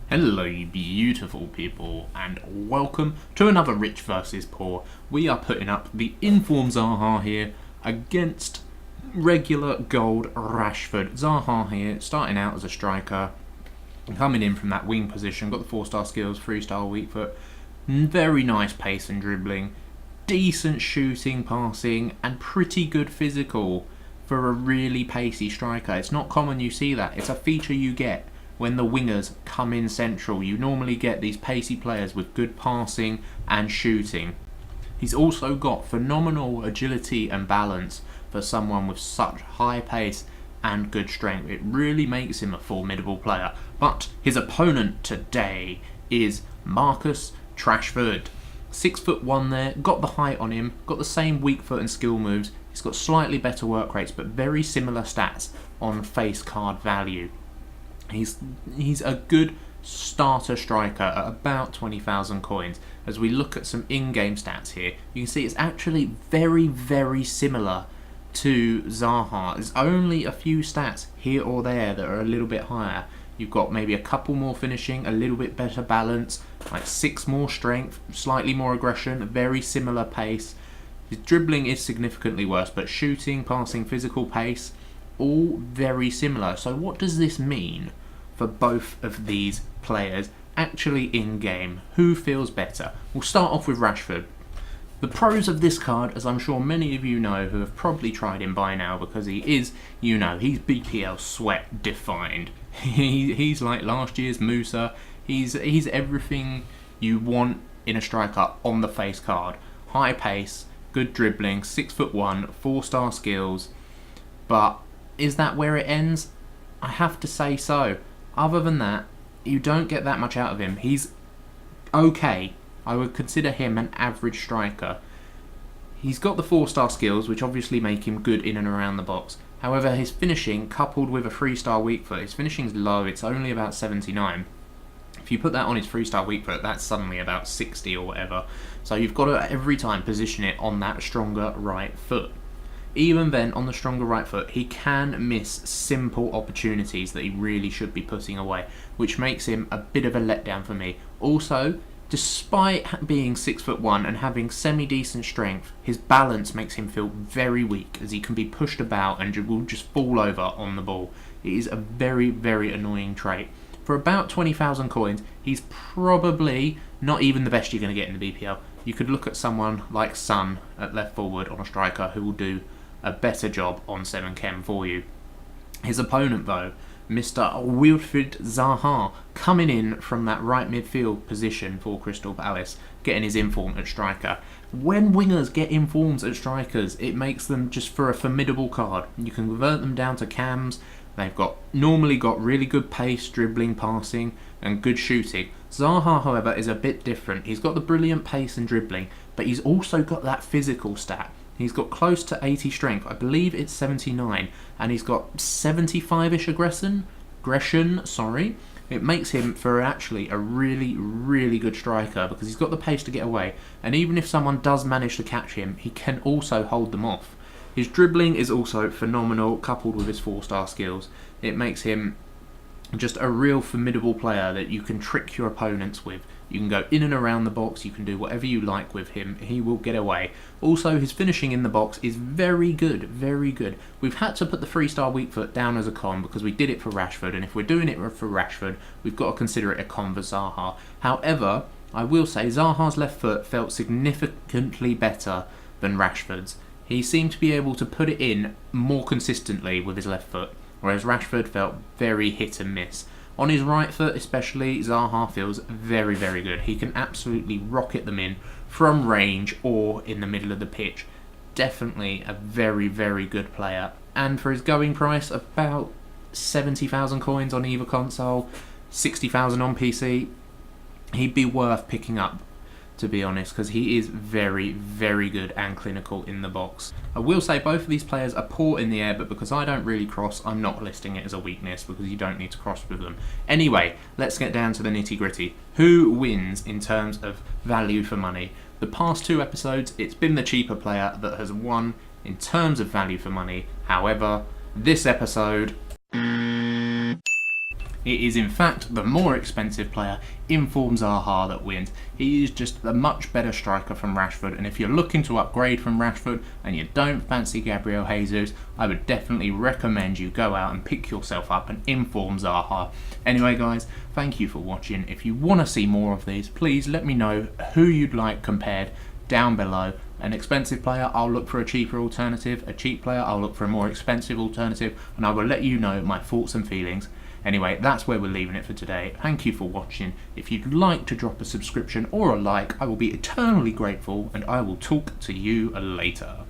Hello you beautiful people and welcome to another Rich versus Poor. We are putting up the informed ZAHA here against regular gold RASHFROD. ZAHA here starting out as a striker, coming in from that wing position, got the 4-star skills, 3-star weak foot, very nice pace and dribbling, decent shooting, passing and pretty good physical for a really pacey striker. It's not common you see that, it's a feature you get when the wingers come in central. You normally get these pacey players with good passing and shooting. He's also got phenomenal agility and balance for someone with such high pace and good strength. It really makes him a formidable player. But his opponent today is Marcus Trashford. 6'1" there, got the height on him, got the same weak foot and skill moves. He's got slightly better work rates but very similar stats on face card value. He's a good starter striker at about 20,000 coins. As we look at some in-game stats here, you can see it's actually very similar to ZAHA. There's only a few stats here or there that are a little bit higher. You've got maybe a couple more finishing, a little bit better balance, like 6 more strength, slightly more aggression, very similar pace. His dribbling is significantly worse, but shooting, passing, physical pace, all very similar. So what does this mean for both of these players actually in game? Who feels better? We'll start off with Rashford. The pros of this card, as I'm sure many of you know who have probably tried him by now, because he is, he's BPL sweat defined. He's like last year's Musa. He's everything you want in a striker on the face card. High pace, good dribbling, 6'1", 4-star skills, but is that where it ends? I have to say so. Other than that, you don't get that much out of him. He's okay. I would consider him an average striker. He's got the 4-star skills, which obviously make him good in and around the box. However, his finishing, coupled with a 3-star weak foot, his finishing's low, it's only about 79. If you put that on his 3-star weak foot, that's suddenly about 60 or whatever. So you've got to, every time, position it on that stronger right foot. Even then, on the stronger right foot, he can miss simple opportunities that he really should be putting away, which makes him a bit of a letdown for me. Also, despite being 6'1" and having semi-decent strength, his balance makes him feel very weak, as he can be pushed about and will just fall over on the ball. It is a very annoying trait. For about 20,000 coins, he's probably not even the best you're going to get in the BPL. You could look at someone like Son at left forward on a striker who will do a better job on 7chem for you. His opponent though, Mr. Wilfried Zaha, coming in from that right midfield position for Crystal Palace, getting his inform at striker. When wingers get informs at strikers, it makes them just for a formidable card. You can convert them down to cams. They've normally got really good pace, dribbling, passing and good shooting. Zaha, however, is a bit different. He's got the brilliant pace and dribbling, but he's also got that physical stat. He's got close to 80 strength, I believe it's 79, and he's got 75-ish aggression. It makes him for actually a really good striker, because he's got the pace to get away, and even if someone does manage to catch him, he can also hold them off. His dribbling is also phenomenal, coupled with his 4-star skills. It makes him just a real formidable player that you can trick your opponents with. You can go in and around the box, you can do whatever you like with him, he will get away. Also, his finishing in the box is very good. We've had to put the 3-star weak foot down as a con because we did it for Rashford, and if we're doing it for Rashford, we've got to consider it a con for Zaha. However, I will say Zaha's left foot felt significantly better than Rashford's. He seemed to be able to put it in more consistently with his left foot, whereas Rashford felt very hit and miss. On his right foot especially, Zaha feels very good. He can absolutely rocket them in from range or in the middle of the pitch. Definitely a very good player. And for his going price, about 70,000 coins on either console, 60,000 on PC, he'd be worth picking up, to be honest, because he is very good and clinical in the box. I will say both of these players are poor in the air, but because I don't really cross, I'm not listing it as a weakness, because you don't need to cross with them. Anyway, let's get down to the nitty gritty. Who wins in terms of value for money? The past 2 episodes, it's been the cheaper player that has won in terms of value for money. However, this episode, It is in fact the more expensive player, Inform ZAHA, that wins. He is just a much better striker from Rashford, and if you're looking to upgrade from Rashford and you don't fancy Gabriel Jesus, I would definitely recommend you go out and pick yourself up an Inform ZAHA. Anyway guys, thank you for watching. If you want to see more of these, please let me know who you'd like compared down below. An expensive player, I'll look for a cheaper alternative. A cheap player, I'll look for a more expensive alternative, and I will let you know my thoughts and feelings. Anyway, that's where we're leaving it for today. Thank you for watching. If you'd like to drop a subscription or a like, I will be eternally grateful, and I will talk to you later.